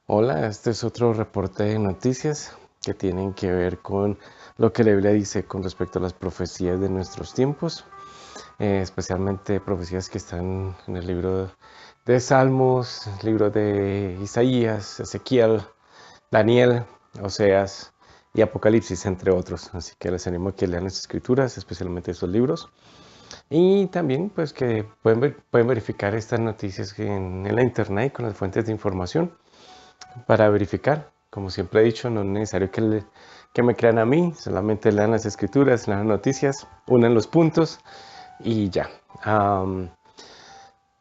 Hola, este es otro reporte de noticias que tienen que ver con lo que la Biblia dice con respecto a las profecías de nuestros tiempos, especialmente profecías que están en el libro de Salmos, el libro de Isaías, Ezequiel, Daniel, Oseas y Apocalipsis, entre otros. Así que les animo a que lean las escrituras, especialmente esos libros. Y también pues que pueden verificar estas noticias en la internet con las fuentes de información para verificar. Como siempre he dicho, no es necesario que me crean a mí, solamente lean las escrituras, lean las noticias, unan los puntos y ya.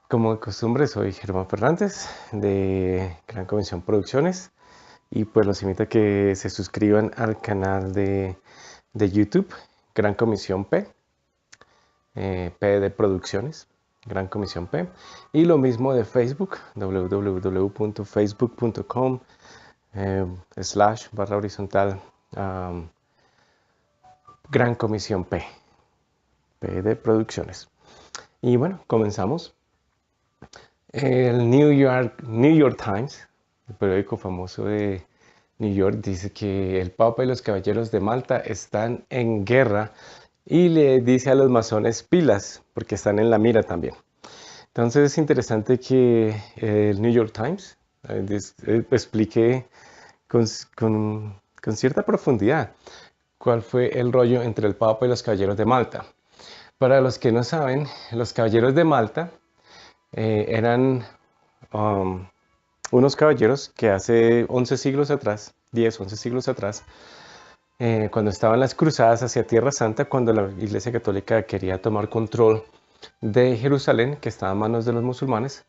Como de costumbre, soy Germán Fernández de Gran Comisión Producciones y pues los invito a que se suscriban al canal de YouTube Gran Comisión P, P de Producciones. Gran Comisión P. Y lo mismo de Facebook, www.facebook.com /barra horizontal Gran Comisión P, P de Producciones. Y bueno, comenzamos. El New York Times, el periódico famoso de New York, dice que el Papa y los caballeros de Malta están en guerra y le dice a los masones pilas, porque están en la mira también. Entonces es interesante que el New York Times explique con, con cierta profundidad cuál fue el rollo entre el Papa y los caballeros de Malta. Para los que no saben, los caballeros de Malta eran um, unos caballeros que hace 11 siglos atrás, 10, 11 siglos atrás, cuando estaban las cruzadas hacia Tierra Santa, cuando la Iglesia Católica quería tomar control de Jerusalén, que estaba en manos de los musulmanes,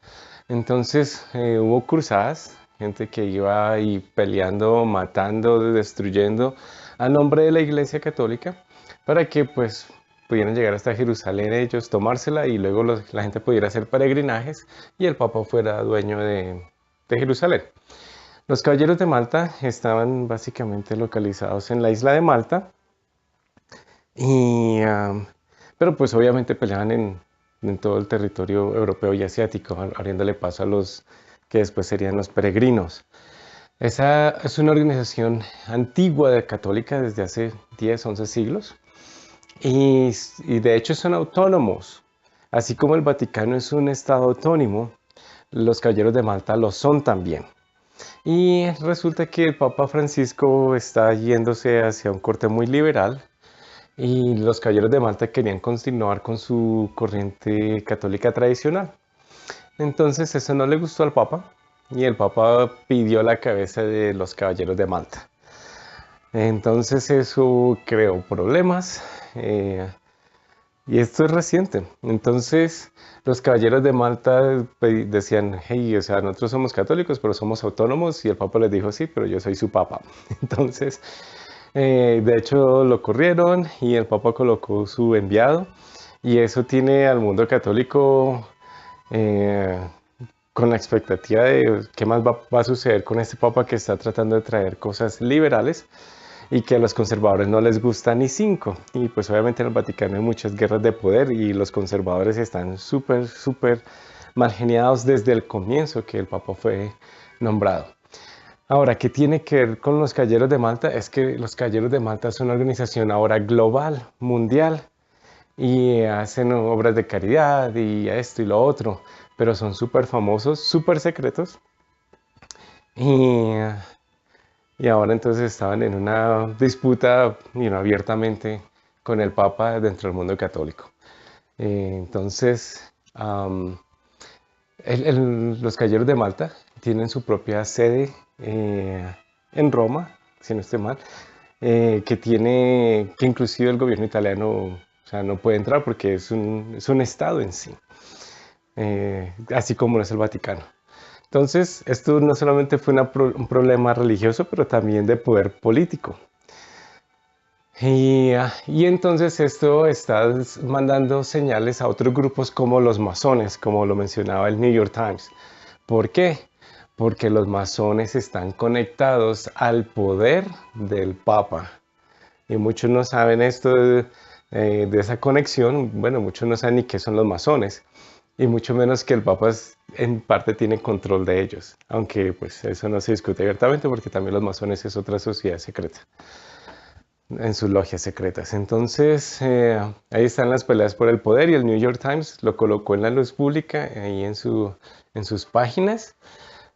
entonces hubo cruzadas, gente que iba ahí peleando, matando, destruyendo a nombre de la Iglesia Católica para que pues pudieran llegar hasta Jerusalén ellos, tomársela y luego la gente pudiera hacer peregrinajes y el Papa fuera dueño de Jerusalén. Los caballeros de Malta estaban básicamente localizados en la isla de Malta, y, pero pues obviamente peleaban en todo el territorio europeo y asiático, abriéndole paso a los que después serían los peregrinos. Esa es una organización antigua de católica desde hace 10, 11 siglos y de hecho son autónomos. Así como el Vaticano es un estado autónomo, los caballeros de Malta lo son también. Y resulta que el Papa Francisco está yéndose hacia un corte muy liberal y los caballeros de Malta querían continuar con su corriente católica tradicional. Entonces eso no le gustó al Papa y el Papa pidió la cabeza de los caballeros de Malta. Entonces eso creó problemas y esto es reciente. Entonces los caballeros de Malta decían, hey, o sea, nosotros somos católicos, pero somos autónomos y el Papa les dijo, sí, pero yo soy su Papa. Entonces de hecho, lo corrieron y el Papa colocó su enviado y eso tiene al mundo católico eh, con la expectativa de qué más va a suceder con este Papa que está tratando de traer cosas liberales y que a los conservadores no les gusta ni cinco. Y pues obviamente en el Vaticano hay muchas guerras de poder y los conservadores están súper mal geniados desde el comienzo que el Papa fue nombrado. Ahora, ¿qué tiene que ver con los Caballeros de Malta? Es que los Caballeros de Malta son una organización ahora global, mundial, y hacen obras de caridad y esto y lo otro, pero son súper famosos, súper secretos, y, y ahora entonces estaban en una disputa abiertamente con el Papa dentro del mundo católico. Entonces, los Caballeros de Malta tienen su propia sede en Roma, si no estoy mal, que inclusive el gobierno italiano, o sea, no puede entrar porque es un estado en sí, así como lo es el Vaticano. Entonces, esto no solamente fue un problema religioso, pero también de poder político. Y entonces esto está mandando señales a otros grupos como los masones, como lo mencionaba el New York Times. ¿Por qué? Porque los masones están conectados al poder del Papa. Y muchos no saben esto de esa conexión. Bueno, muchos no saben ni qué son los masones. y mucho menos que el Papa en parte tiene control de ellos, aunque pues eso no se discute abiertamente porque también los masones es otra sociedad secreta, en sus logias secretas. Entonces, ahí están las peleas por el poder y el New York Times lo colocó en la luz pública, ahí en sus páginas,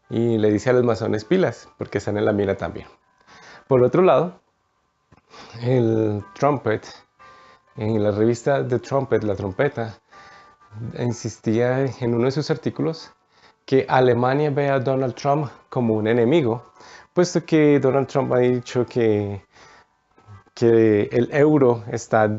y le dice a los masones pilas, porque están en la mira también. Por otro lado, el Trumpet, en la revista The Trumpet, la trompeta, insistía en uno de sus artículos que Alemania ve a Donald Trump como un enemigo, puesto que Donald Trump ha dicho que el euro está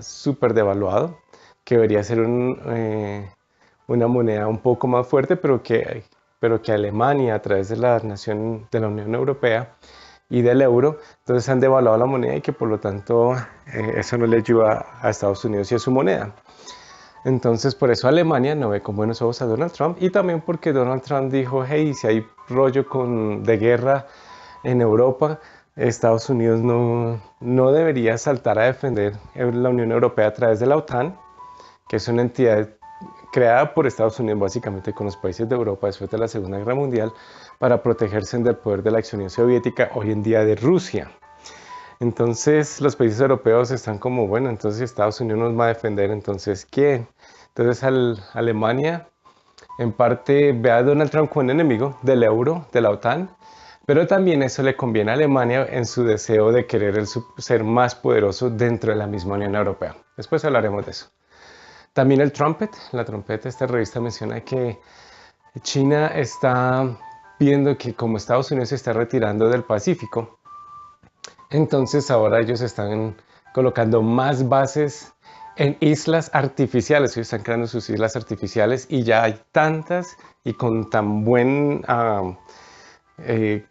súper devaluado, que debería ser una moneda un poco más fuerte, pero que Alemania, a través de la nación de la Unión Europea y del euro, entonces han devaluado la moneda y que por lo tanto eso no le ayuda a Estados Unidos y a su moneda. Entonces, por eso Alemania no ve con buenos ojos a Donald Trump y también porque Donald Trump dijo, hey, si hay rollo de guerra en Europa, Estados Unidos no debería saltar a defender la Unión Europea a través de la OTAN, que es una entidad creada por Estados Unidos básicamente con los países de Europa después de la Segunda Guerra Mundial para protegerse del poder de la ex Unión Soviética, hoy en día de Rusia. Entonces los países europeos están como, bueno, entonces Estados Unidos nos va a defender, entonces ¿quién? Entonces Alemania en parte ve a Donald Trump como un enemigo del euro, de la OTAN, pero también eso le conviene a Alemania en su deseo de querer ser más poderoso dentro de la misma Unión Europea. Después hablaremos de eso. También el Trumpet, la trompeta, esta revista menciona que China está viendo que como Estados Unidos se está retirando del Pacífico, entonces ahora ellos están colocando más bases en islas artificiales. Ellos están creando sus islas artificiales y ya hay tantas y con tan buen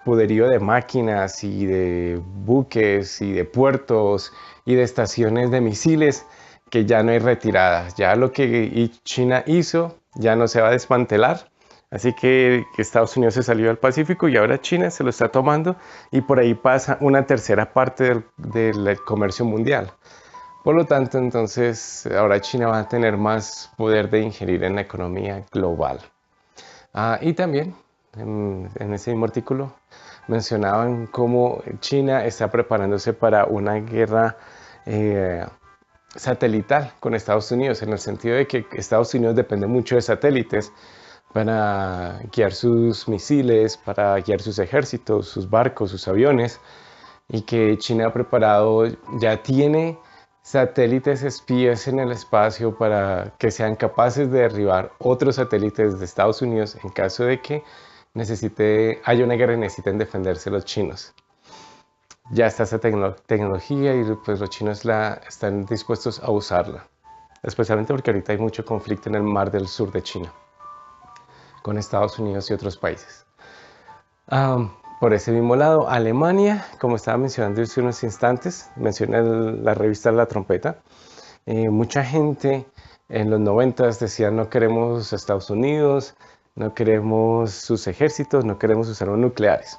poderío de máquinas y de buques y de puertos y de estaciones de misiles que ya no hay retiradas. Ya lo que China hizo ya no se va a desmantelar. Así que Estados Unidos se salió del Pacífico y ahora China se lo está tomando y por ahí pasa una tercera parte del comercio mundial. Por lo tanto, entonces, ahora China va a tener más poder de ingerir en la economía global. Y también, en ese mismo artículo, mencionaban cómo China está preparándose para una guerra satelital con Estados Unidos, en el sentido de que Estados Unidos depende mucho de satélites para guiar sus misiles, para guiar sus ejércitos, sus barcos, sus aviones, y que China ha preparado, ya tiene satélites espías en el espacio para que sean capaces de derribar otros satélites de Estados Unidos en caso de que haya una guerra y necesiten defenderse los chinos. Ya está esa tecnología y pues los chinos están dispuestos a usarla, especialmente porque ahorita hay mucho conflicto en el mar del sur de China con Estados Unidos y otros países. Por ese mismo lado, Alemania, como estaba mencionando hace unos instantes, mencioné la revista La Trompeta, mucha gente en los 90 decía no queremos Estados Unidos, no queremos sus ejércitos, no queremos usar armas nucleares.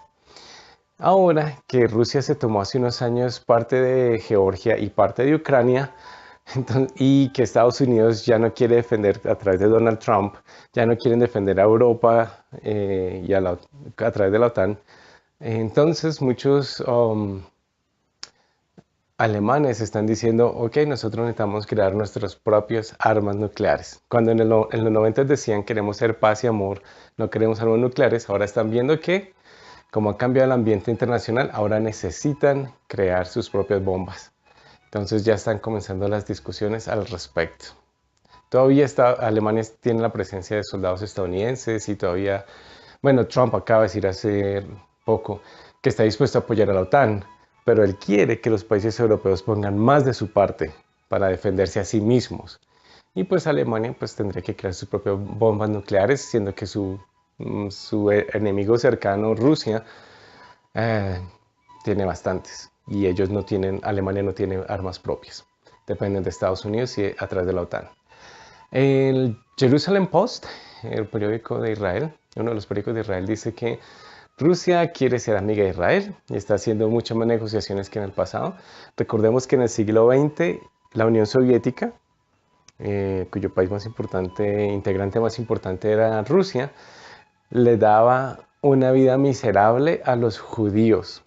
Ahora que Rusia se tomó hace unos años parte de Georgia y parte de Ucrania, y que Estados Unidos ya no quiere defender a través de Donald Trump, ya no quieren defender a Europa y a través de la OTAN, entonces muchos alemanes están diciendo, ok, nosotros necesitamos crear nuestras propias armas nucleares. Cuando en los 90 decían queremos ser paz y amor, no queremos armas nucleares, ahora están viendo que como ha cambiado el ambiente internacional, ahora necesitan crear sus propias bombas. Entonces ya están comenzando las discusiones al respecto. Todavía Alemania tiene la presencia de soldados estadounidenses y todavía, bueno, Trump acaba de decir hace poco que está dispuesto a apoyar a la OTAN, pero él quiere que los países europeos pongan más de su parte para defenderse a sí mismos. Y pues Alemania pues tendría que crear sus propias bombas nucleares, siendo que su enemigo cercano, Rusia, tiene bastantes. Y ellos no tienen, Alemania no tiene armas propias. Dependen de Estados Unidos y a través de la OTAN. El Jerusalem Post, el periódico de Israel, uno de los periódicos de Israel, dice que Rusia quiere ser amiga de Israel y está haciendo muchas más negociaciones que en el pasado. Recordemos que en el siglo XX la Unión Soviética cuyo país más importante, integrante más importante era Rusia, le daba una vida miserable a los judíos,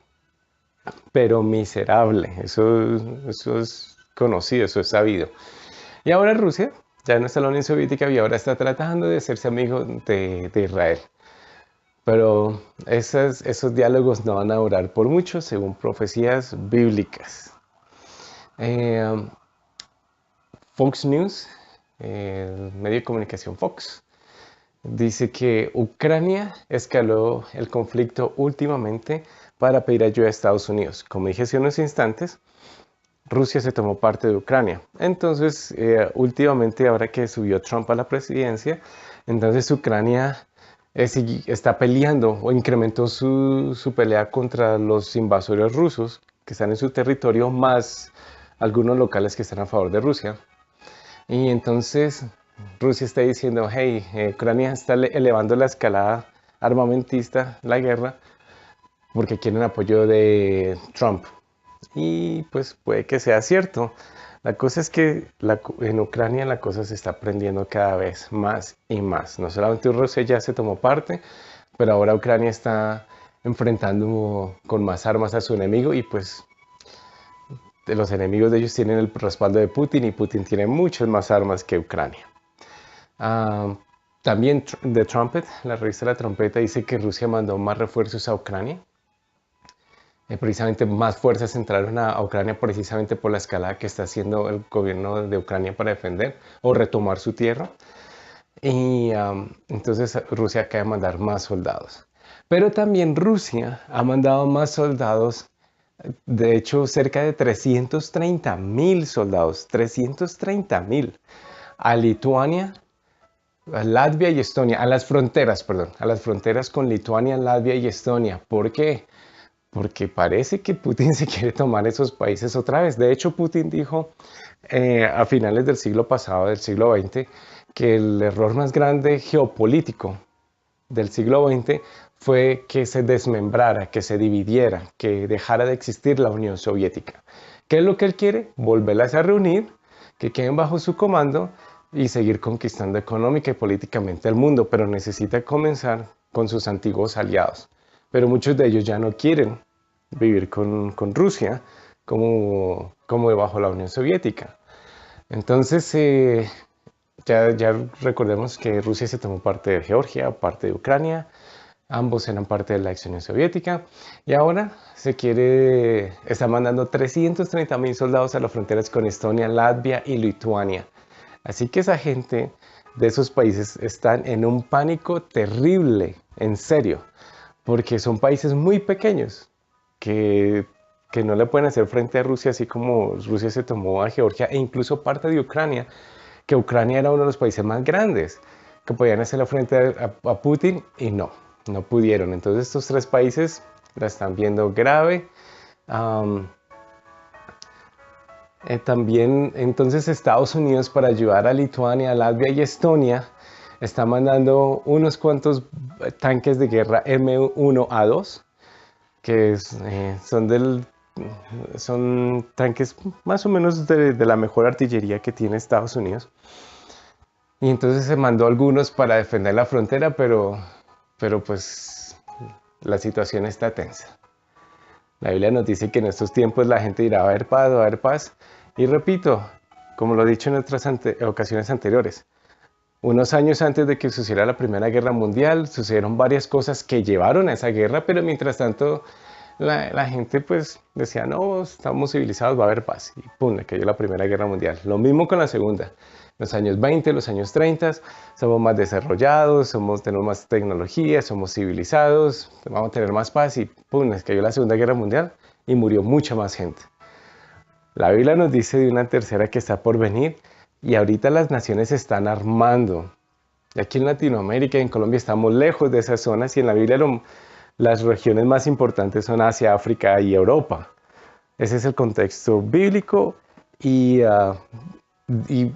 pero miserable, eso es conocido, eso es sabido. Y ahora Rusia ya no está en la Unión Soviética y ahora está tratando de hacerse amigo de Israel. Pero esos diálogos no van a durar por mucho, según profecías bíblicas. Eh, Fox News, el medio de comunicación Fox, dice que Ucrania escaló el conflicto últimamente para pedir ayuda a Estados Unidos. Como dije hace unos instantes, Rusia se tomó parte de Ucrania. Entonces, últimamente, ahora que subió Trump a la presidencia, entonces Ucrania está peleando o incrementó su pelea contra los invasores rusos que están en su territorio, más algunos locales que están a favor de Rusia. Y entonces Rusia está diciendo, hey, Ucrania está elevando la escalada armamentista, la guerra, porque quieren apoyo de Trump. Y pues puede que sea cierto. La cosa es que en Ucrania la cosa se está prendiendo cada vez más y más. No solamente Rusia ya se tomó parte, pero ahora Ucrania está enfrentando con más armas a su enemigo y pues los enemigos de ellos tienen el respaldo de Putin y Putin tiene muchas más armas que Ucrania. También The Trumpet, la revista La Trompeta, dice que Rusia mandó más refuerzos a Ucrania. Precisamente más fuerzas entraron a Ucrania precisamente por la escalada que está haciendo el gobierno de Ucrania para defender o retomar su tierra. Y entonces Rusia acaba de mandar más soldados. Pero también Rusia ha mandado más soldados, de hecho cerca de 330.000 soldados, 330.000 a Lituania, a Latvia y Estonia, a las fronteras con Lituania, Latvia y Estonia. ¿Por qué? Porque parece que Putin se quiere tomar esos países otra vez. De hecho, Putin dijo a finales del siglo pasado, del siglo XX, que el error más grande geopolítico del siglo XX fue que se desmembrara, que se dividiera, que dejara de existir la Unión Soviética. ¿Qué es lo que él quiere? Volverlas a reunir, que queden bajo su comando y seguir conquistando económica y políticamente el mundo, pero necesita comenzar con sus antiguos aliados. Pero muchos de ellos ya no quieren vivir con Rusia como debajo de la Unión Soviética. Entonces, ya recordemos que Rusia se tomó parte de Georgia, parte de Ucrania, ambos eran parte de la ex Unión Soviética, y ahora está mandando 330.000 soldados a las fronteras con Estonia, Latvia y Lituania. Así que esa gente de esos países están en un pánico terrible, en serio, porque son países muy pequeños que no le pueden hacer frente a Rusia, así como Rusia se tomó a Georgia e incluso parte de Ucrania, que Ucrania era uno de los países más grandes que podían hacerle frente a Putin y no pudieron. Entonces estos tres países la están viendo grave. También entonces Estados Unidos, para ayudar a Lituania, Latvia y Estonia, está mandando unos cuantos tanques de guerra M1A2, que son tanques más o menos de la mejor artillería que tiene Estados Unidos. Y entonces se mandó algunos para defender la frontera, pero pues la situación está tensa. La Biblia nos dice que en estos tiempos la gente dirá, va a haber paz, va a haber paz. Y repito, como lo he dicho en otras ocasiones anteriores, unos años antes de que sucediera la Primera Guerra Mundial, sucedieron varias cosas que llevaron a esa guerra, pero mientras tanto la gente pues decía, no, estamos civilizados, va a haber paz. Y pum, le cayó la Primera Guerra Mundial. Lo mismo con la Segunda. Los años 20, los años 30, somos más desarrollados, tenemos más tecnología, somos civilizados, vamos a tener más paz y pum, les cayó la Segunda Guerra Mundial y murió mucha más gente. La Biblia nos dice de una tercera que está por venir y ahorita las naciones se están armando. Y aquí en Latinoamérica y en Colombia estamos lejos de esas zonas y en la Biblia las regiones más importantes son Asia, África y Europa. Ese es el contexto bíblico y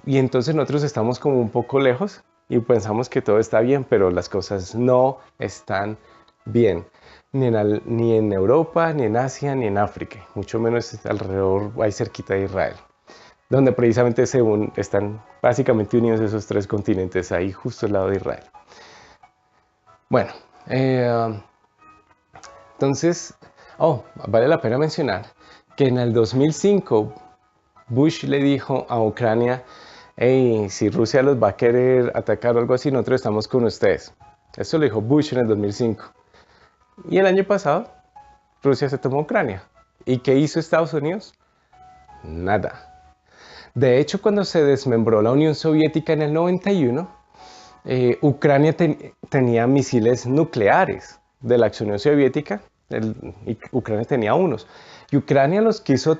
entonces nosotros estamos como un poco lejos y pensamos que todo está bien, pero las cosas no están bien. Ni en Europa, ni en Asia, ni en África, mucho menos alrededor, ahí cerquita de Israel. donde precisamente están básicamente unidos esos tres continentes ahí justo al lado de Israel. Bueno, eh, entonces, vale la pena mencionar que en el 2005 Bush le dijo a Ucrania, hey, si Rusia los va a querer atacar o algo así, nosotros estamos con ustedes. Eso lo dijo Bush en el 2005. Y el año pasado, Rusia se tomó Ucrania. ¿Y qué hizo Estados Unidos? Nada. De hecho, cuando se desmembró la Unión Soviética en el 91, Ucrania tenía misiles nucleares de la Unión Soviética, y Ucrania tenía unos. Y Ucrania los quiso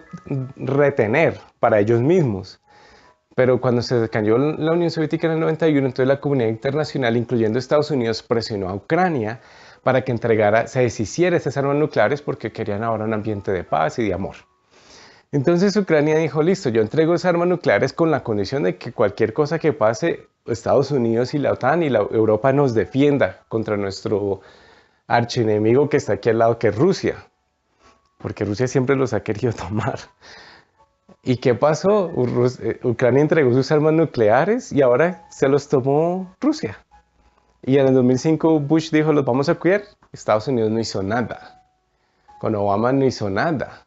retener para ellos mismos. Pero cuando se cayó la Unión Soviética en el 91, entonces la comunidad internacional, incluyendo Estados Unidos, presionó a Ucrania para que se deshiciera esas armas nucleares porque querían ahora un ambiente de paz y de amor. Entonces Ucrania dijo, listo, yo entrego esas armas nucleares con la condición de que cualquier cosa que pase, Estados Unidos y la OTAN y la Europa nos defienda contra nuestro archienemigo que está aquí al lado, que es Rusia. Porque Rusia siempre los ha querido tomar. ¿Y qué pasó? Ucrania entregó sus armas nucleares y ahora se los tomó Rusia. Y en el 2005 Bush dijo, los vamos a cuidar. Estados Unidos no hizo nada. Con Obama no hizo nada.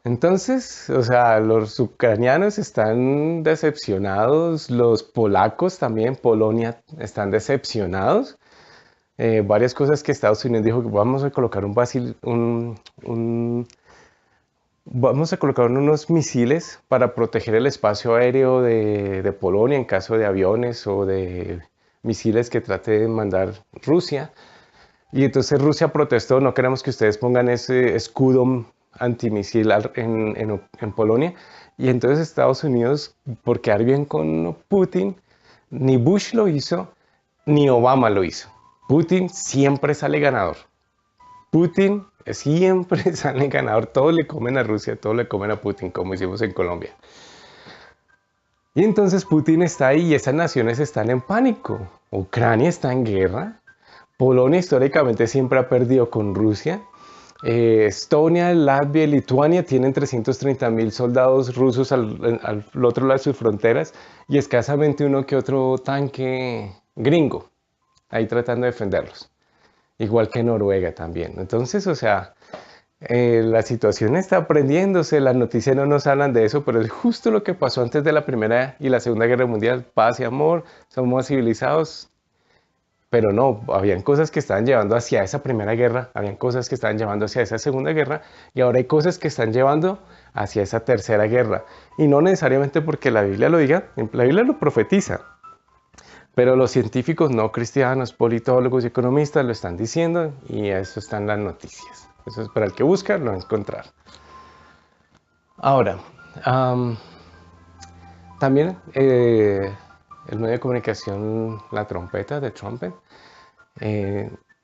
Entonces, o sea, los ucranianos están decepcionados, los polacos también, Polonia, están decepcionados. Varias cosas que Estados Unidos dijo que vamos a colocar vamos a colocar unos misiles para proteger el espacio aéreo de Polonia en caso de aviones o de misiles que trate de mandar Rusia. Y entonces Rusia protestó, no queremos que ustedes pongan ese escudo antimisil en Polonia. Y entonces Estados Unidos, por quedar bien con Putin, ni Bush lo hizo, ni Obama lo hizo. Putin siempre sale ganador. Putin siempre sale ganador. Todos le comen a Rusia, todos le comen a Putin, como hicimos en Colombia. Y entonces Putin está ahí y esas naciones están en pánico. Ucrania está en guerra. Polonia históricamente siempre ha perdido con Rusia. Estonia, Latvia y Lituania tienen 330.000 soldados rusos al otro lado de sus fronteras y escasamente uno que otro tanque gringo ahí tratando de defenderlos. Igual que Noruega también. Entonces, o sea, la situación está prendiéndose, las noticias no nos hablan de eso, pero es justo lo que pasó antes de la Primera y la Segunda Guerra Mundial. Paz y amor, somos civilizados. Pero no, habían cosas que estaban llevando hacia esa Primera Guerra, habían cosas que estaban llevando hacia esa Segunda Guerra, y ahora hay cosas que están llevando hacia esa Tercera Guerra. Y no necesariamente porque la Biblia lo diga, la Biblia lo profetiza. Pero los científicos no cristianos, politólogos y economistas lo están diciendo y eso está en las noticias. Eso es para el que busca, lo va a encontrar. Ahora, también el medio de comunicación La Trompeta, de Trumpet,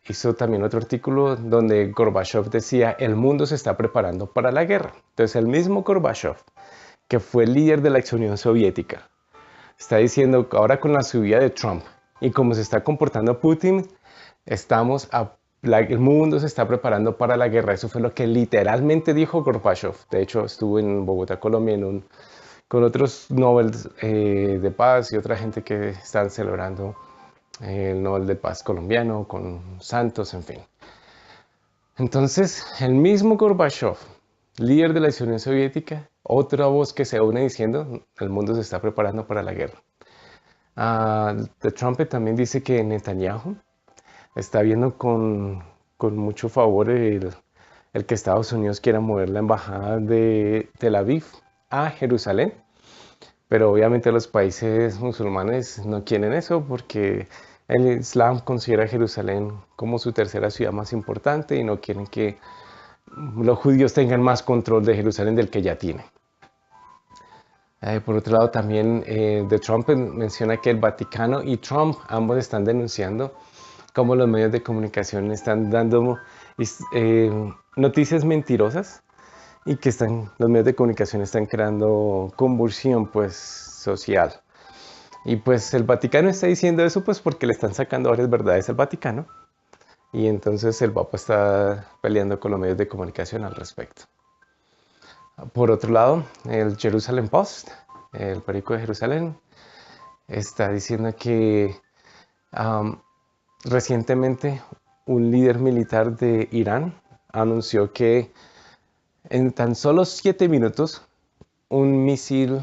hizo también otro artículo donde Gorbachev decía, el mundo se está preparando para la guerra. Entonces el mismo Gorbachev, que fue el líder de la ex Unión Soviética, está diciendo que ahora con la subida de Trump y como se está comportando Putin, el mundo se está preparando para la guerra. Eso fue lo que literalmente dijo Gorbachev. De hecho, estuvo en Bogotá, Colombia, con otros Nobel de Paz y otra gente que están celebrando el Nobel de Paz colombiano, con Santos, en fin. Entonces, el mismo Gorbachev, líder de la Unión Soviética, otra voz que se une diciendo, el mundo se está preparando para la guerra. The Trumpet también dice que Netanyahu está viendo con mucho favor el que Estados Unidos quiera mover la embajada de Tel Aviv a Jerusalén. Pero obviamente los países musulmanes no quieren eso porque el Islam considera Jerusalén como su tercera ciudad más importante y no quieren que los judíos tengan más control de Jerusalén del que ya tienen. Por otro lado, también The Trumpet menciona que el Vaticano y Trump ambos están denunciando cómo los medios de comunicación están dando noticias mentirosas y que los medios de comunicación están creando convulsión pues, social. Y pues el Vaticano está diciendo eso pues porque le están sacando varias verdades al Vaticano. Y entonces el Papa está peleando con los medios de comunicación al respecto. Por otro lado, el Jerusalem Post, el periódico de Jerusalén, está diciendo que um, recientemente un líder militar de Irán anunció que en tan solo 7 minutos un misil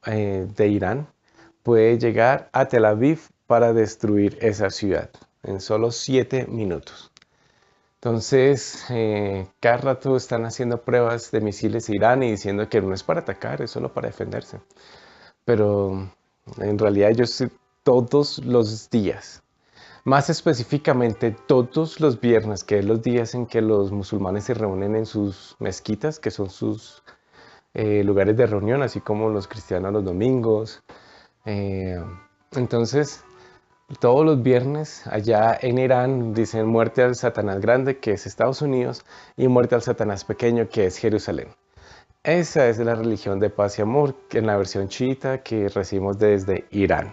de Irán puede llegar a Tel Aviv para destruir esa ciudad en solo 7 minutos. Entonces, cada rato están haciendo pruebas de misiles de Irán y diciendo que no es para atacar, es solo para defenderse. Pero en realidad ellos todos los días, más específicamente todos los viernes, que es los días en que los musulmanes se reúnen en sus mezquitas, que son sus lugares de reunión, así como los cristianos los domingos. Eh, entonces, todos los viernes allá en Irán dicen muerte al Satanás grande, que es Estados Unidos, y muerte al Satanás pequeño, que es Jerusalén. Esa es la religión de paz y amor en la versión chiita que recibimos desde Irán.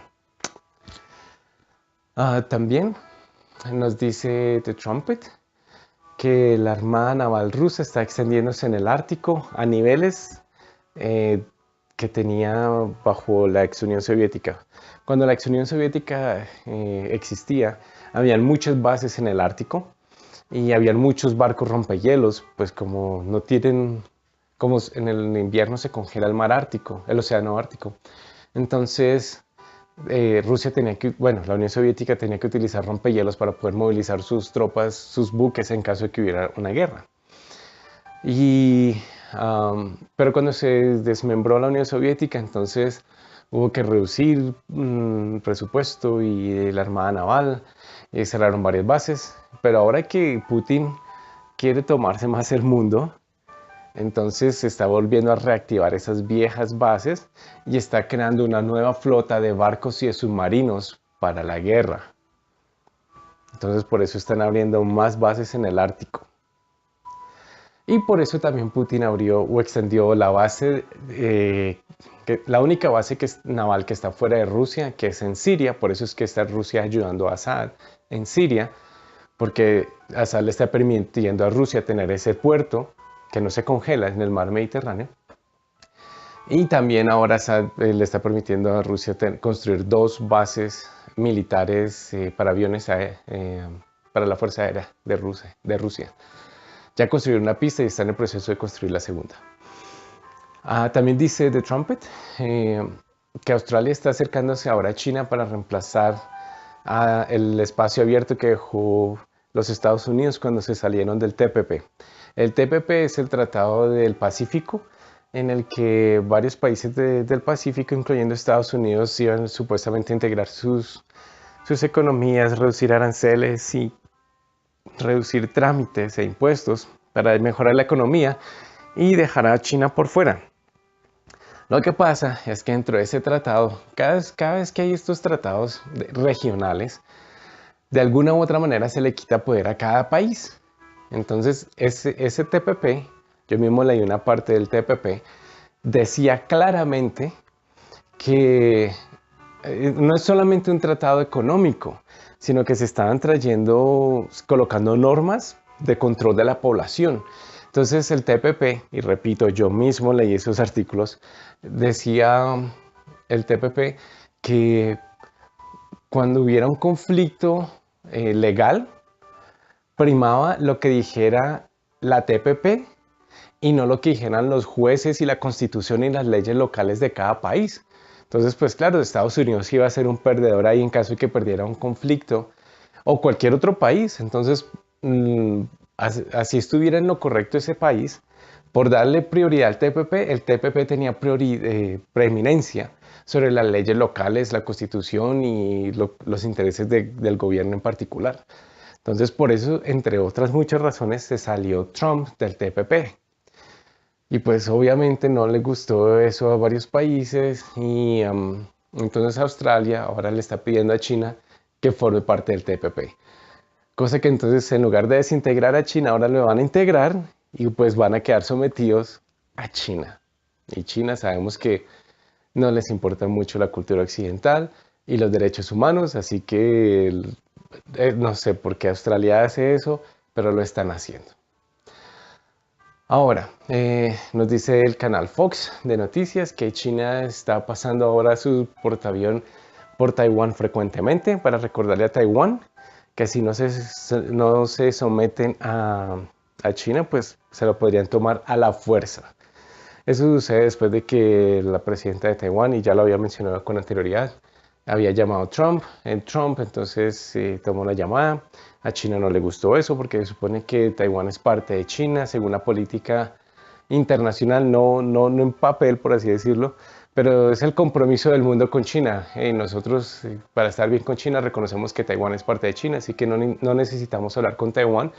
También nos dice The Trumpet que la Armada Naval Rusa está extendiéndose en el Ártico a niveles que tenía bajo la ex Unión Soviética. Cuando la ex Unión Soviética existía, habían muchas bases en el Ártico y habían muchos barcos rompehielos, pues como no tienen, como en el invierno se congela el mar Ártico, el océano Ártico. Entonces, Rusia tenía que, bueno, la Unión Soviética tenía que utilizar rompehielos para poder movilizar sus tropas, sus buques en caso de que hubiera una guerra. Pero cuando se desmembró la Unión Soviética, entonces hubo que reducir presupuesto y la Armada Naval, y cerraron varias bases. Pero ahora que Putin quiere tomarse más el mundo, entonces se está volviendo a reactivar esas viejas bases y está creando una nueva flota de barcos y de submarinos para la guerra. Entonces por eso están abriendo más bases en el Ártico. Y por eso también Putin abrió o extendió la base, la única base naval que está fuera de Rusia, que es en Siria. Por eso es que está Rusia ayudando a Assad en Siria, porque Assad le está permitiendo a Rusia tener ese puerto que no se congela en el mar Mediterráneo. Y también ahora Assad le está permitiendo a Rusia construir 2 bases militares para aviones para la Fuerza Aérea de Rusia. Ya construyeron una pista y están en el proceso de construir la segunda. También dice The Trumpet que Australia está acercándose ahora a China para reemplazar el espacio abierto que dejó los Estados Unidos cuando se salieron del TPP. El TPP es el Tratado del Pacífico, en el que varios países del Pacífico, incluyendo Estados Unidos, iban supuestamente a integrar sus economías, reducir aranceles y reducir trámites e impuestos para mejorar la economía y dejar a China por fuera. Lo que pasa es que dentro de ese tratado, cada vez que hay estos tratados regionales, de alguna u otra manera se le quita poder a cada país. Entonces, ese TPP, yo mismo leí una parte del TPP, decía claramente que no es solamente un tratado económico, sino que se estaban colocando normas de control de la población. Entonces el TPP, y repito, yo mismo leí esos artículos, decía el TPP que cuando hubiera un conflicto legal, primaba lo que dijera la TPP y no lo que dijeran los jueces y la constitución y las leyes locales de cada país. Entonces, pues claro, Estados Unidos iba a ser un perdedor ahí en caso de que perdiera un conflicto o cualquier otro país. Entonces, así estuviera en lo correcto ese país, por darle prioridad al TPP, el TPP tenía preeminencia sobre las leyes locales, la constitución y los intereses del gobierno en particular. Entonces, por eso, entre otras muchas razones, se salió Trump del TPP. Y pues obviamente no le gustó eso a varios países y entonces Australia ahora le está pidiendo a China que forme parte del TPP. Cosa que entonces en lugar de desintegrar a China, ahora lo van a integrar y pues van a quedar sometidos a China. Y China sabemos que no les importa mucho la cultura occidental y los derechos humanos, así que no sé por qué Australia hace eso, pero lo están haciendo. Ahora, nos dice el canal Fox de noticias que China está pasando ahora su portaavión por Taiwán frecuentemente para recordarle a Taiwán que si no se someten a China, pues se lo podrían tomar a la fuerza. Eso sucede después de que la presidenta de Taiwán, y ya lo había mencionado con anterioridad, había llamado a Trump. Trump entonces tomó la llamada. A China no le gustó eso porque se supone que Taiwán es parte de China, según la política internacional, no en papel, por así decirlo, pero es el compromiso del mundo con China. Nosotros, para estar bien con China, reconocemos que Taiwán es parte de China, así que no necesitamos hablar con Taiwán,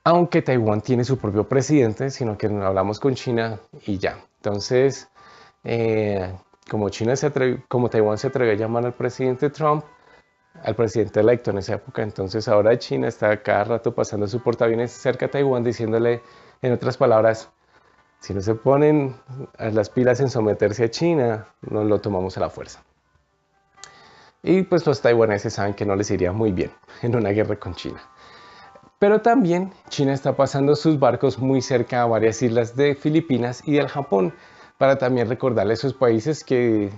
aunque Taiwán tiene su propio presidente, sino que hablamos con China y ya. Entonces, eh, como Taiwán se atrevió a llamar al presidente Trump, al presidente electo en esa época, entonces ahora China está cada rato pasando su portaaviones cerca a Taiwán diciéndole, en otras palabras, si no se ponen a las pilas en someterse a China, nos lo tomamos a la fuerza. Y pues los taiwaneses saben que no les iría muy bien en una guerra con China. Pero también China está pasando sus barcos muy cerca a varias islas de Filipinas y del Japón, para también recordarle a esos países que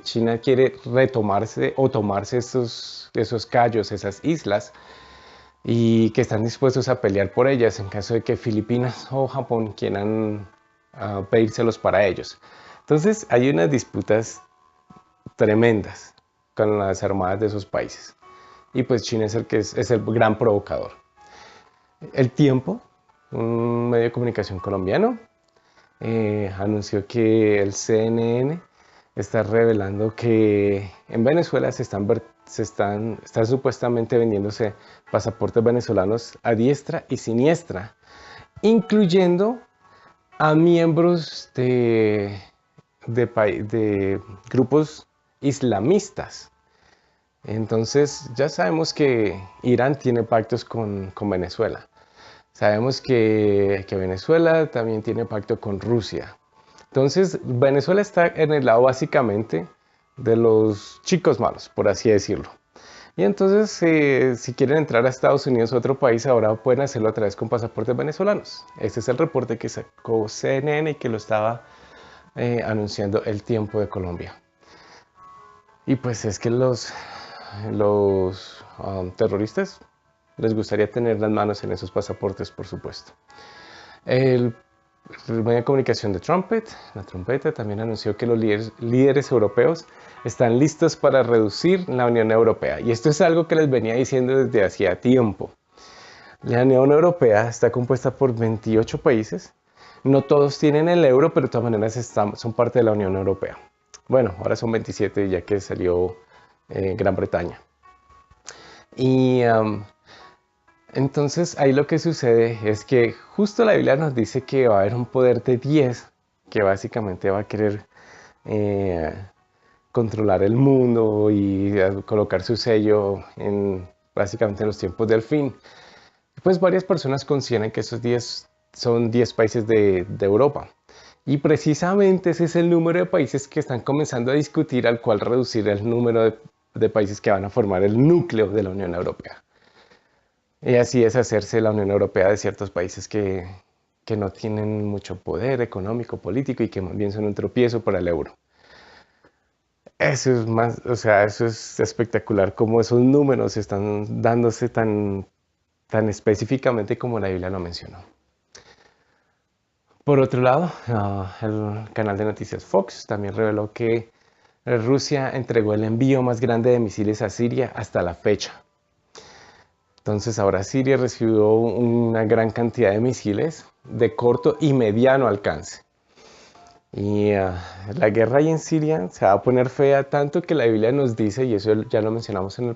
China quiere retomarse o tomarse esos cayos, esas islas, y que están dispuestos a pelear por ellas en caso de que Filipinas o Japón quieran pedírselos para ellos. Entonces hay unas disputas tremendas con las armadas de esos países. Y pues China es es el gran provocador. El Tiempo, un medio de comunicación colombiano, anunció que el CNN está revelando que en Venezuela están supuestamente vendiéndose pasaportes venezolanos a diestra y siniestra, incluyendo a miembros de grupos islamistas. Entonces ya sabemos que Irán tiene pactos con Venezuela. Sabemos que Venezuela también tiene pacto con Rusia. Entonces Venezuela está en el lado básicamente de los chicos malos, por así decirlo. Y entonces si quieren entrar a Estados Unidos o otro país, ahora pueden hacerlo a través con pasaportes venezolanos. Este es el reporte que sacó CNN y que lo estaba anunciando El Tiempo de Colombia. Y pues es que los terroristas les gustaría tener las manos en esos pasaportes, por supuesto. El medio de comunicación de la trompeta, también anunció que los líderes europeos están listos para reducir la Unión Europea. Y esto es algo que les venía diciendo desde hacía tiempo. La Unión Europea está compuesta por 28 países. No todos tienen el euro, pero de todas maneras son parte de la Unión Europea. Bueno, ahora son 27 ya que salió Gran Bretaña. Y entonces ahí lo que sucede es que justo la Biblia nos dice que va a haber un poder de 10 que básicamente va a querer eh, controlar el mundo y colocar su sello básicamente en los tiempos del fin. Pues varias personas consideran que esos 10 son 10 países de Europa. Y precisamente ese es el número de países que están comenzando a discutir al cual reducir el número de países que van a formar el núcleo de la Unión Europea. Y así es hacerse la Unión Europea de ciertos países que no tienen mucho poder económico, político y que más bien son un tropiezo para el euro. Eso es más, o sea, eso es espectacular cómo esos números están dándose tan específicamente como la Biblia lo mencionó. Por otro lado, el canal de noticias Fox también reveló que Rusia entregó el envío más grande de misiles a Siria hasta la fecha. Entonces ahora Siria recibió una gran cantidad de misiles de corto y mediano alcance. Y la guerra ahí en Siria se va a poner fea tanto que la Biblia nos dice, y eso ya lo mencionamos en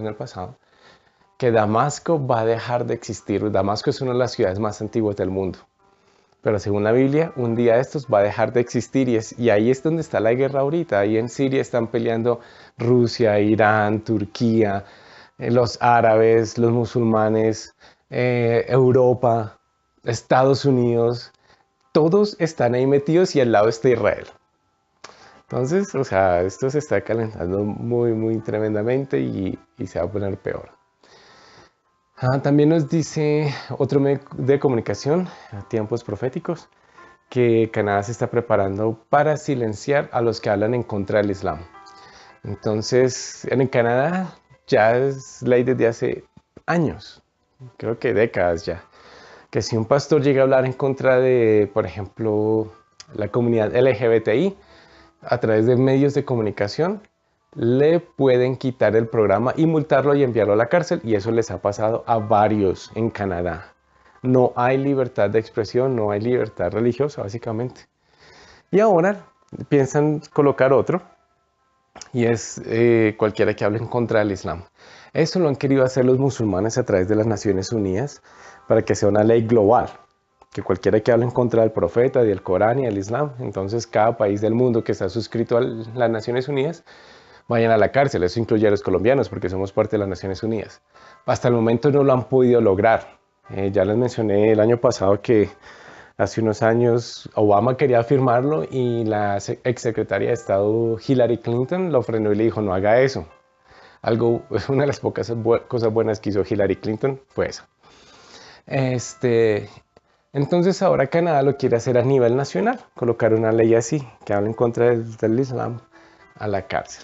el pasado, que Damasco va a dejar de existir. Damasco es una de las ciudades más antiguas del mundo. Pero según la Biblia, un día estos va a dejar de existir y ahí es donde está la guerra ahorita. Ahí en Siria están peleando Rusia, Irán, Turquía, los árabes, los musulmanes, Europa, Estados Unidos. Todos están ahí metidos y al lado está Israel. Entonces, o sea, esto se está calentando muy, muy tremendamente y se va a poner peor. También nos dice otro medio de comunicación, a tiempos proféticos, que Canadá se está preparando para silenciar a los que hablan en contra del Islam. Entonces, en Canadá ya es ley desde hace años, creo que décadas ya, que si un pastor llega a hablar en contra de, por ejemplo, la comunidad LGBTI, a través de medios de comunicación, le pueden quitar el programa y multarlo y enviarlo a la cárcel, y eso les ha pasado a varios en Canadá. No hay libertad de expresión, no hay libertad religiosa, básicamente. Y ahora piensan colocar otro, y es cualquiera que hable en contra del Islam. Eso lo han querido hacer los musulmanes a través de las Naciones Unidas para que sea una ley global, que cualquiera que hable en contra del profeta, del Corán y del Islam, entonces cada país del mundo que está suscrito a las Naciones Unidas vayan a la cárcel. Eso incluye a los colombianos porque somos parte de las Naciones Unidas. Hasta el momento no lo han podido lograr. Ya les mencioné el año pasado que hace unos años Obama quería firmarlo y la exsecretaria de Estado Hillary Clinton lo frenó y le dijo: no haga eso. Una de las pocas cosas buenas que hizo Hillary Clinton fue eso. Entonces ahora Canadá lo quiere hacer a nivel nacional, colocar una ley así, que hable en contra del Islam, a la cárcel,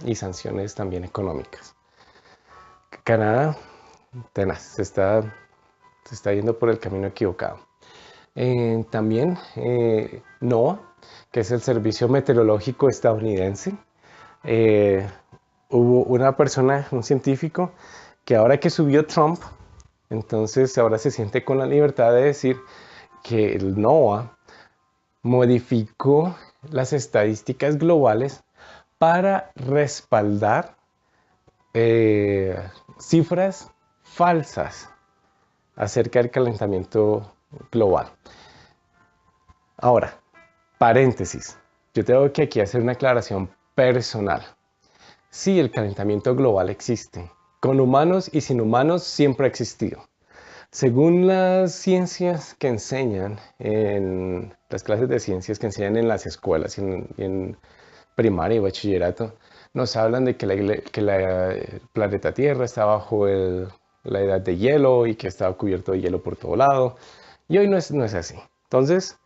y sanciones también económicas. Canadá, tenaz, se está yendo por el camino equivocado. También NOAA, que es el Servicio Meteorológico Estadounidense, hubo una persona, un científico, que ahora que subió Trump, entonces ahora se siente con la libertad de decir que el NOAA modificó las estadísticas globales para respaldar cifras falsas acerca del calentamiento global. Ahora, paréntesis, yo tengo que aquí hacer una aclaración personal. Sí, el calentamiento global existe. Con humanos y sin humanos siempre ha existido. Según las ciencias que enseñan en las clases de ciencias que enseñan en las escuelas y en primaria y bachillerato, nos hablan de que el planeta Tierra está bajo la edad de hielo y que está cubierto de hielo por todo lado. Y hoy no es así. Entonces,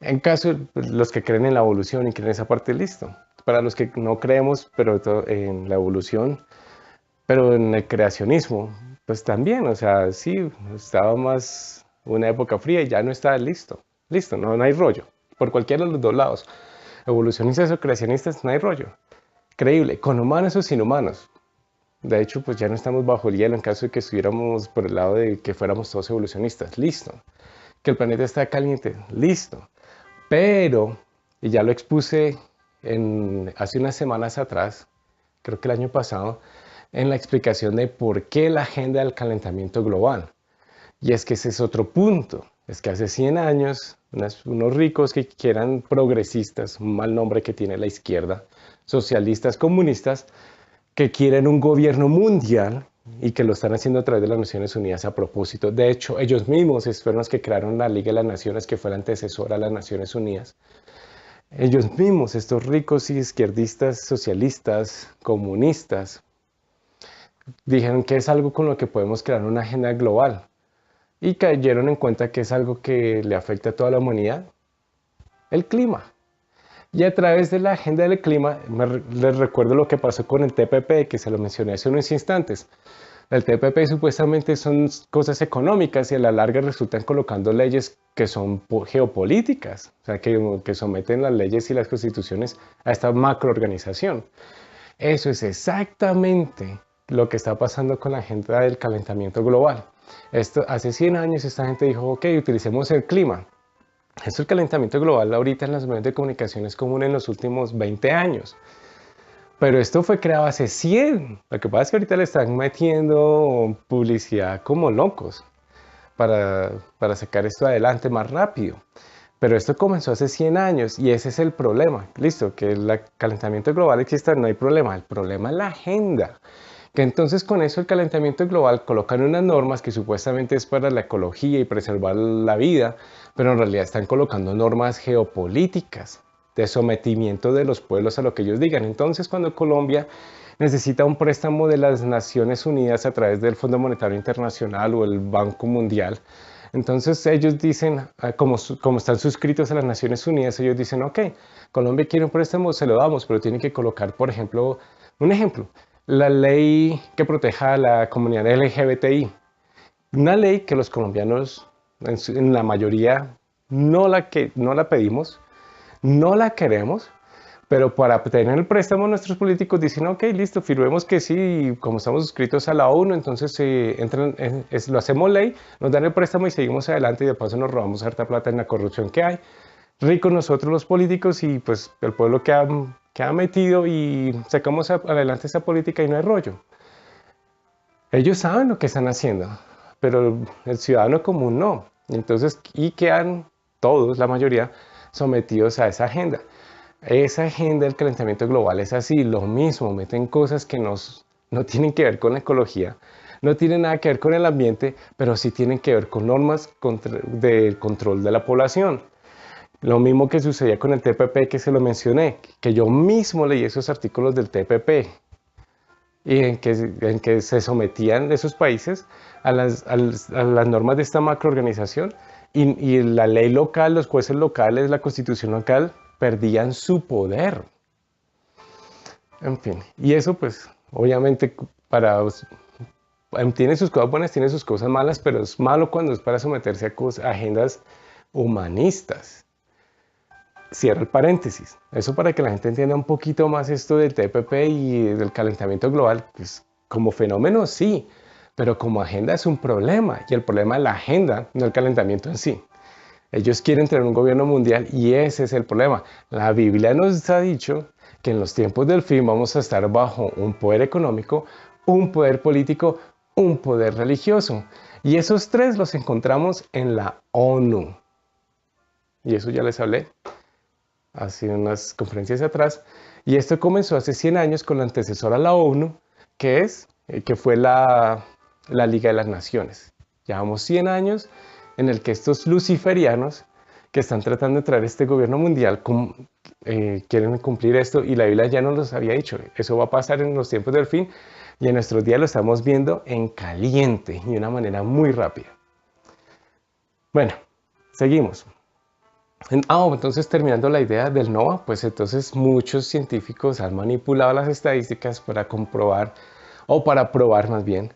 en caso de los que creen en la evolución y creen esa parte, listo. Para los que no creemos pero en la evolución, pero en el creacionismo, pues también, o sea, sí, estaba más una época fría y ya no está listo. Listo, no hay rollo. Por cualquiera de los dos lados. Evolucionistas o creacionistas, no hay rollo. Creíble, con humanos o sin humanos. De hecho, pues ya no estamos bajo el hielo en caso de que estuviéramos por el lado de que fuéramos todos evolucionistas. Listo. Que el planeta está caliente. Listo. Pero, y ya lo expuse hace unas semanas atrás, creo que el año pasado, en la explicación de por qué la agenda del calentamiento global. Y es que ese es otro punto. Es que hace 100 años, unos ricos que eran progresistas, un mal nombre que tiene la izquierda, socialistas, comunistas, que quieren un gobierno mundial y que lo están haciendo a través de las Naciones Unidas a propósito. De hecho, ellos mismos fueron los que crearon la Liga de las Naciones, que fue la antecesora a las Naciones Unidas. Ellos mismos, estos ricos y izquierdistas, socialistas, comunistas, dijeron que es algo con lo que podemos crear una agenda global. Y cayeron en cuenta que es algo que le afecta a toda la humanidad, el clima. Y a través de la agenda del clima, les recuerdo lo que pasó con el TPP, que se lo mencioné hace unos instantes. El TPP supuestamente son cosas económicas y a la larga resultan colocando leyes que son geopolíticas, o sea, que someten las leyes y las constituciones a esta macroorganización. Eso es exactamente lo que está pasando con la agenda del calentamiento global. Hace 100 años esta gente dijo: ok, utilicemos el clima. Esto, el calentamiento global, ahorita en los medios de comunicación es común en los últimos 20 años. Pero esto fue creado hace 100. Lo que pasa es que ahorita le están metiendo publicidad como locos para sacar esto adelante más rápido. Pero esto comenzó hace 100 años y ese es el problema. Listo, que el calentamiento global exista, no hay problema. El problema es la agenda. Que entonces con eso el calentamiento global colocan unas normas que supuestamente es para la ecología y preservar la vida, pero en realidad están colocando normas geopolíticas de sometimiento de los pueblos a lo que ellos digan. Entonces cuando Colombia necesita un préstamo de las Naciones Unidas a través del Fondo Monetario Internacional o el Banco Mundial. Entonces ellos dicen, como están suscritos a las Naciones Unidas, ellos dicen, ok, Colombia quiere un préstamo, se lo damos, pero tienen que colocar, por ejemplo, un ejemplo, la ley que proteja a la comunidad LGBTI. Una ley que los colombianos, en la mayoría, no la pedimos, no la queremos, pero para obtener el préstamo nuestros políticos dicen, ok, listo, firmemos que sí, como estamos suscritos a la ONU, entonces lo hacemos ley, nos dan el préstamo y seguimos adelante y de paso nos robamos harta plata en la corrupción que hay. Ricos nosotros los políticos y pues el pueblo que ha metido y sacamos adelante esa política y no hay rollo. Ellos saben lo que están haciendo, pero el ciudadano común no. Entonces, y quedan todos, la mayoría, sometidos a esa agenda. Esa agenda del calentamiento global es así, lo mismo, meten cosas que no tienen que ver con la ecología, no tienen nada que ver con el ambiente, pero sí tienen que ver con normas de control de la población. Lo mismo que sucedía con el TPP que se lo mencioné, que yo mismo leí esos artículos del TPP y en que se sometían esos países a las normas de esta macroorganización y la ley local, los jueces locales, la constitución local perdían su poder. En fin, y eso pues obviamente tiene sus cosas buenas, tiene sus cosas malas, pero es malo cuando es para someterse a agendas humanistas. Cierra el paréntesis. Eso para que la gente entienda un poquito más esto del TPP y del calentamiento global. Pues como fenómeno sí, pero como agenda es un problema. Y el problema es la agenda, no el calentamiento en sí. Ellos quieren tener un gobierno mundial y ese es el problema. La Biblia nos ha dicho que en los tiempos del fin vamos a estar bajo un poder económico, un poder político, un poder religioso. Y esos tres los encontramos en la ONU. Y eso ya les hablé hace unas conferencias atrás. Y esto comenzó hace 100 años con la antecesora a la ONU, que fue la Liga de las Naciones. Llevamos 100 años en el que estos luciferianos que están tratando de traer este gobierno mundial quieren cumplir esto y la Biblia ya nos los había dicho. Eso va a pasar en los tiempos del fin y en nuestros días lo estamos viendo en caliente y de una manera muy rápida. Bueno, seguimos. Entonces terminando la idea del NOAA, pues entonces muchos científicos han manipulado las estadísticas para comprobar o para probar más bien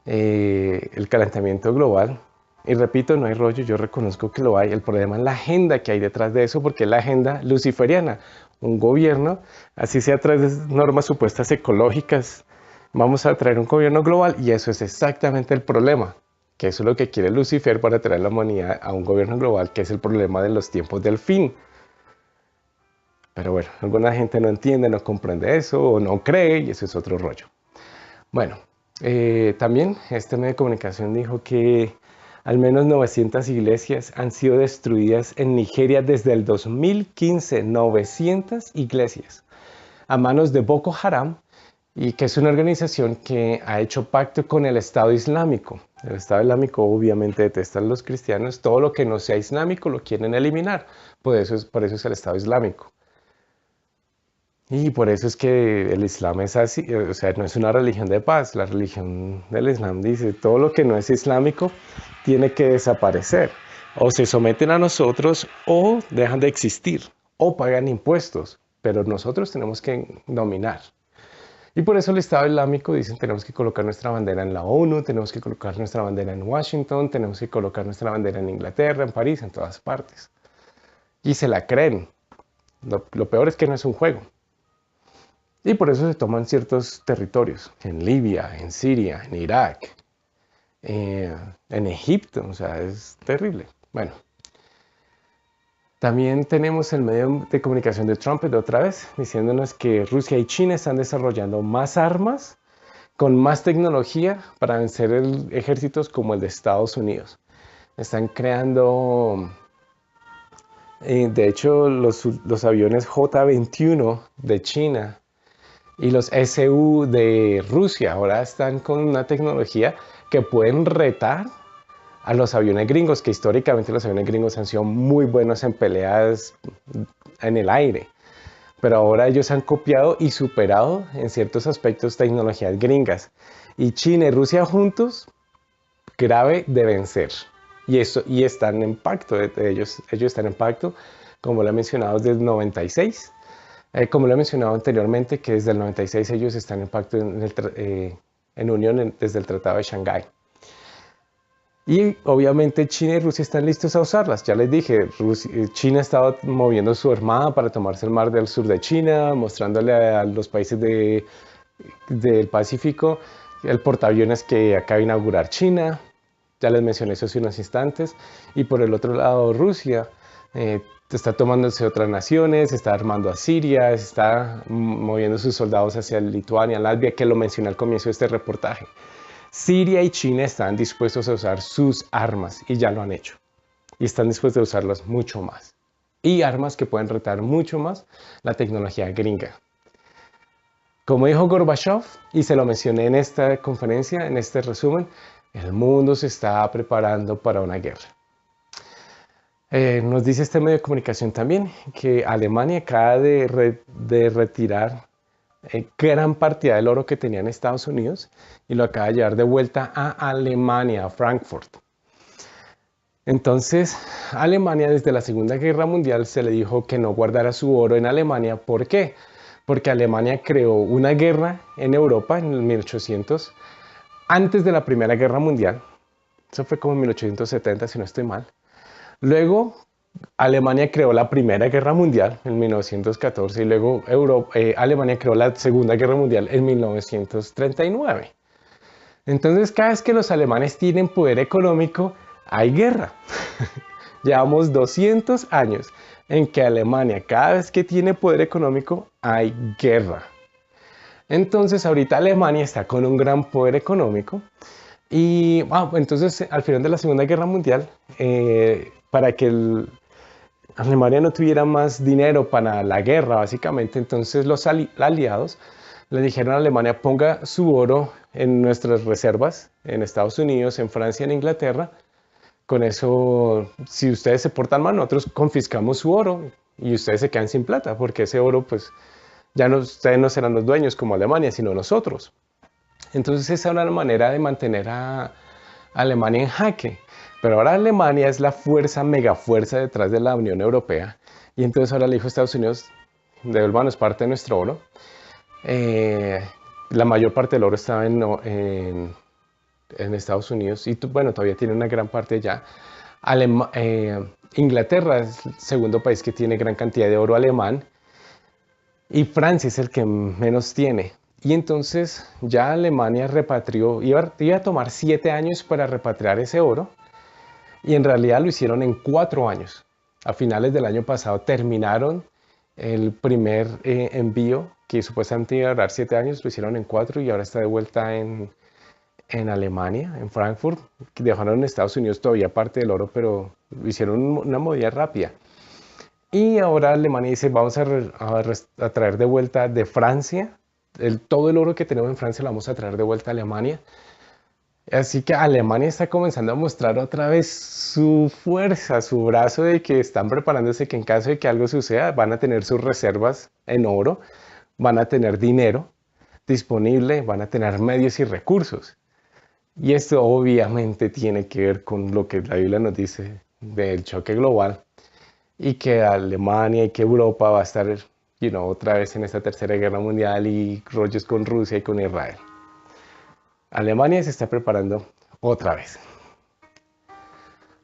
el calentamiento global. Y repito, no hay rollo, yo reconozco que lo hay. El problema es la agenda que hay detrás de eso, porque es la agenda luciferiana. Un gobierno, así sea a través de normas supuestas ecológicas, vamos a traer un gobierno global y eso es exactamente el problema. Que eso es lo que quiere Lucifer para traer a la humanidad a un gobierno global, que es el problema de los tiempos del fin. Pero bueno, alguna gente no entiende, no comprende eso o no cree y eso es otro rollo. Bueno, también este medio de comunicación dijo que al menos 900 iglesias han sido destruidas en Nigeria desde el 2015. 900 iglesias a manos de Boko Haram, y que es una organización que ha hecho pacto con el Estado Islámico. El Estado Islámico obviamente detesta a los cristianos. Todo lo que no sea islámico lo quieren eliminar. Por eso es el Estado Islámico. Y por eso es que el Islam es así, o sea, no es una religión de paz. La religión del Islam dice, todo lo que no es islámico tiene que desaparecer. O se someten a nosotros o dejan de existir, o pagan impuestos, pero nosotros tenemos que dominar. Y por eso el Estado Islámico dicen, tenemos que colocar nuestra bandera en la ONU, tenemos que colocar nuestra bandera en Washington, tenemos que colocar nuestra bandera en Inglaterra, en París, en todas partes. Y se la creen. Lo peor es que no es un juego. Y por eso se toman ciertos territorios, en Libia, en Siria, en Irak, en Egipto, o sea, es terrible. Bueno, también tenemos el medio de comunicación de Trump de otra vez, diciéndonos que Rusia y China están desarrollando más armas, con más tecnología para vencer ejércitos como el de Estados Unidos. Están creando, de hecho, los aviones J-21 de China y los Su de Rusia ahora están con una tecnología que pueden retar a los aviones gringos, que históricamente los aviones gringos han sido muy buenos en peleas en el aire. pero ahora ellos han copiado y superado en ciertos aspectos tecnologías gringas. Y China y Rusia juntos, grave de vencer. Y están en pacto, ellos están en pacto, como lo he mencionado, desde el 96. Como lo he mencionado anteriormente, que desde el 96 ellos están en pacto en unión desde el Tratado de Shanghái. Y obviamente China y Rusia están listos a usarlas. Ya les dije, China estaba moviendo su armada para tomarse el mar del sur de China, mostrándole a los países del Pacífico el portaaviones que acaba de inaugurar China. Ya les mencioné eso hace unos instantes. Y por el otro lado, Rusia está tomándose otras naciones, está armando a Siria, está moviendo sus soldados hacia Lituania, Latvia, que lo mencioné al comienzo de este reportaje. Siria y China están dispuestos a usar sus armas y ya lo han hecho. Y están dispuestos a usarlas mucho más. Y armas que pueden retar mucho más la tecnología gringa. Como dijo Gorbachev, y se lo mencioné en esta conferencia, en este resumen, el mundo se está preparando para una guerra. Nos dice este medio de comunicación también que Alemania acaba de retirar gran partida del oro que tenía en Estados Unidos y lo acaba de llevar de vuelta a Alemania, a Frankfurt. Entonces, Alemania desde la Segunda Guerra Mundial se le dijo que no guardara su oro en Alemania. ¿Por qué? Porque Alemania creó una guerra en Europa en el 1800, antes de la Primera Guerra Mundial. Eso fue como en 1870, si no estoy mal. Luego, Alemania creó la Primera Guerra Mundial en 1914 y luego Alemania creó la Segunda Guerra Mundial en 1939. Entonces, cada vez que los alemanes tienen poder económico, hay guerra. Llevamos 200 años en que Alemania, cada vez que tiene poder económico, hay guerra. Entonces, ahorita Alemania está con un gran poder económico y entonces al final de la Segunda Guerra Mundial, para que Alemania no tuviera más dinero para la guerra, básicamente, entonces los aliados le dijeron a Alemania: ponga su oro en nuestras reservas, en Estados Unidos, en Francia, en Inglaterra. Con eso, si ustedes se portan mal, nosotros confiscamos su oro y ustedes se quedan sin plata, porque ese oro, pues, ya no, ustedes no serán los dueños como Alemania, sino nosotros. Entonces esa era una manera de mantener a Alemania en jaque. Pero ahora Alemania es la mega fuerza detrás de la Unión Europea. Y entonces ahora le dijo a Estados Unidos: devuélvanos parte de nuestro oro. La mayor parte del oro estaba en Estados Unidos y bueno, todavía tiene una gran parte allá. Inglaterra es el segundo país que tiene gran cantidad de oro alemán y Francia es el que menos tiene. Y entonces ya Alemania repatrió, iba a tomar 7 años para repatriar ese oro y en realidad lo hicieron en 4 años. A finales del año pasado terminaron el primer envío, que supuestamente iba a durar 7 años, lo hicieron en 4 y ahora está de vuelta en Alemania, en Frankfurt. Dejaron en Estados Unidos todavía parte del oro, pero lo hicieron una movida rápida. Y ahora Alemania dice: vamos a traer de vuelta de Francia, todo el oro que tenemos en Francia lo vamos a traer de vuelta a Alemania. Así que Alemania está comenzando a mostrar otra vez su fuerza, su brazo, de que están preparándose, que en caso de que algo suceda van a tener sus reservas en oro, van a tener dinero disponible, van a tener medios y recursos. Y esto obviamente tiene que ver con lo que la Biblia nos dice del choque global y que Alemania y que Europa va a estar otra vez en esta tercera guerra mundial y rollos con Rusia y con Israel. Alemania se está preparando otra vez.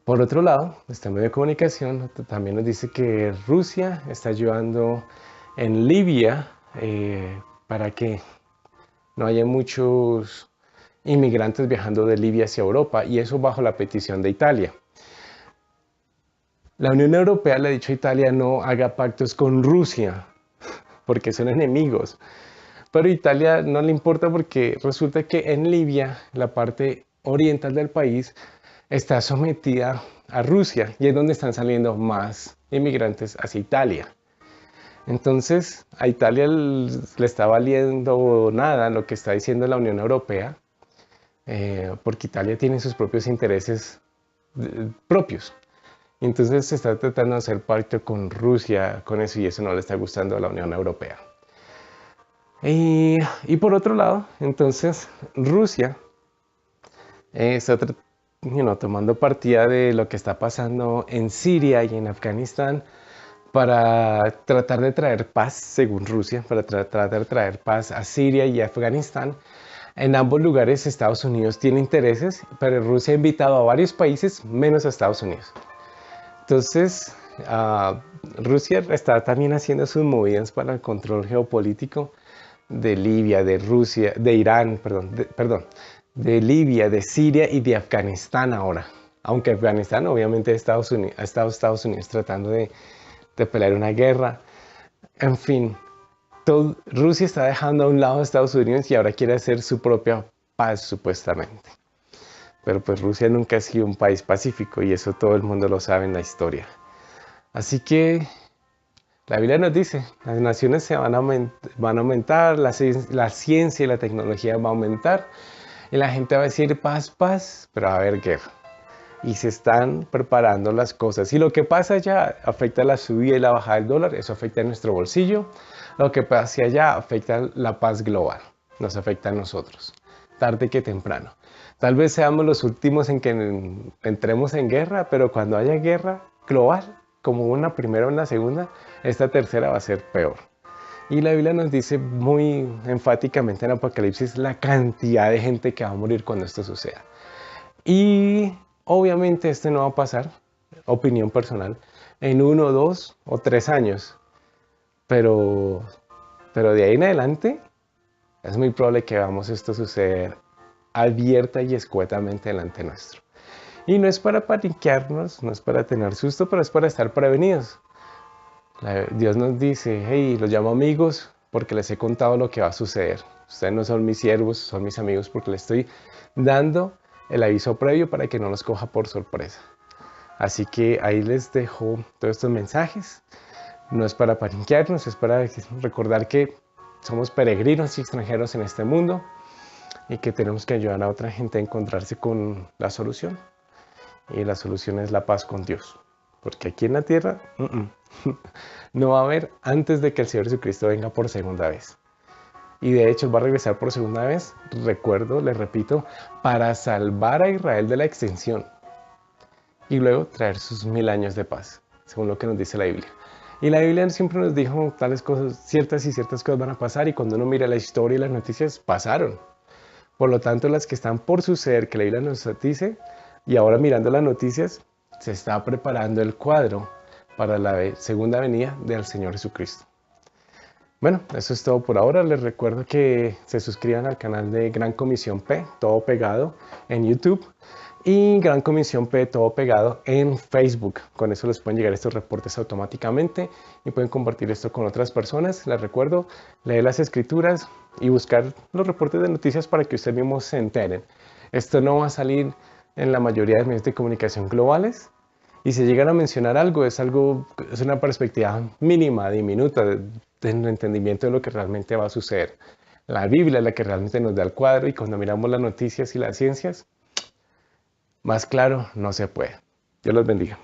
Por otro lado, este medio de comunicación también nos dice que Rusia está ayudando en Libia para que no haya muchos inmigrantes viajando de Libia hacia Europa, y eso bajo la petición de Italia. La Unión Europea le ha dicho a Italia: no haga pactos con Rusia, porque son enemigos. Pero a Italia no le importa, porque resulta que en Libia, la parte oriental del país, está sometida a Rusia, y es donde están saliendo más inmigrantes hacia Italia. Entonces a Italia le está valiendo nada lo que está diciendo la Unión Europea, porque Italia tiene sus propios intereses propios. Entonces se está tratando de hacer pacto con Rusia con eso y eso no le está gustando a la Unión Europea. Y por otro lado, entonces Rusia está tomando partida de lo que está pasando en Siria y en Afganistán para tratar de traer paz, según Rusia, para tratar de traer paz a Siria y Afganistán. En ambos lugares Estados Unidos tiene intereses, pero Rusia ha invitado a varios países menos a Estados Unidos. Entonces, Rusia está también haciendo sus movidas para el control geopolítico de Libia, de Rusia, de Irán, de Libia, de Siria y de Afganistán ahora. Aunque Afganistán obviamente ha estado Estados Unidos tratando de pelear una guerra. En fin, Rusia está dejando a un lado a Estados Unidos y ahora quiere hacer su propia paz supuestamente. Pero pues Rusia nunca ha sido un país pacífico y eso todo el mundo lo sabe en la historia. Así que la Biblia nos dice, las naciones se van a aumentar, la ciencia y la tecnología va a aumentar y la gente va a decir paz, paz, pero va a haber guerra. Y se están preparando las cosas. Y lo que pasa allá afecta la subida y la bajada del dólar, eso afecta a nuestro bolsillo. Lo que pasa allá afecta la paz global, nos afecta a nosotros, tarde que temprano. Tal vez seamos los últimos en que entremos en guerra, pero cuando haya guerra global, como una primera o una segunda, esta tercera va a ser peor. Y la Biblia nos dice muy enfáticamente en Apocalipsis la cantidad de gente que va a morir cuando esto suceda. Y obviamente esto no va a pasar, opinión personal, en 1, 2 o 3 años. Pero de ahí en adelante es muy probable que veamos esto suceder abierta y escuetamente delante nuestro. Y no es para paniquearnos, no es para tener susto, pero es para estar prevenidos. Dios nos dice, hey, los llamo amigos porque les he contado lo que va a suceder. Ustedes no son mis siervos, son mis amigos porque les estoy dando el aviso previo para que no nos coja por sorpresa. Así que ahí les dejo todos estos mensajes. No es para paniquearnos, es para recordar que somos peregrinos y extranjeros en este mundo y que tenemos que ayudar a otra gente a encontrarse con la solución. Y la solución es la paz con Dios. Porque aquí en la tierra no va a haber antes de que el Señor Jesucristo venga por segunda vez. Y de hecho va a regresar por segunda vez, recuerdo, les repito, para salvar a Israel de la extinción y luego traer sus 1000 años de paz, según lo que nos dice la Biblia. Y la Biblia siempre nos dijo tales cosas, ciertas y ciertas cosas van a pasar y cuando uno mira la historia y las noticias, pasaron. Por lo tanto, las que están por suceder, que la Biblia nos dice, y ahora mirando las noticias, se está preparando el cuadro para la segunda venida del Señor Jesucristo. Bueno, eso es todo por ahora. Les recuerdo que se suscriban al canal de Gran Comisión P, todo pegado, en YouTube. Y Gran Comisión P, todo pegado, en Facebook. Con eso les pueden llegar estos reportes automáticamente y pueden compartir esto con otras personas. Les recuerdo leer las escrituras y buscar los reportes de noticias para que ustedes mismos se enteren. Esto no va a salir en la mayoría de medios de comunicación globales. Y si llegan a mencionar algo, es una perspectiva mínima, diminuta, de entendimiento de lo que realmente va a suceder. La Biblia es la que realmente nos da el cuadro y cuando miramos las noticias y las ciencias, más claro no se puede. Dios los bendiga.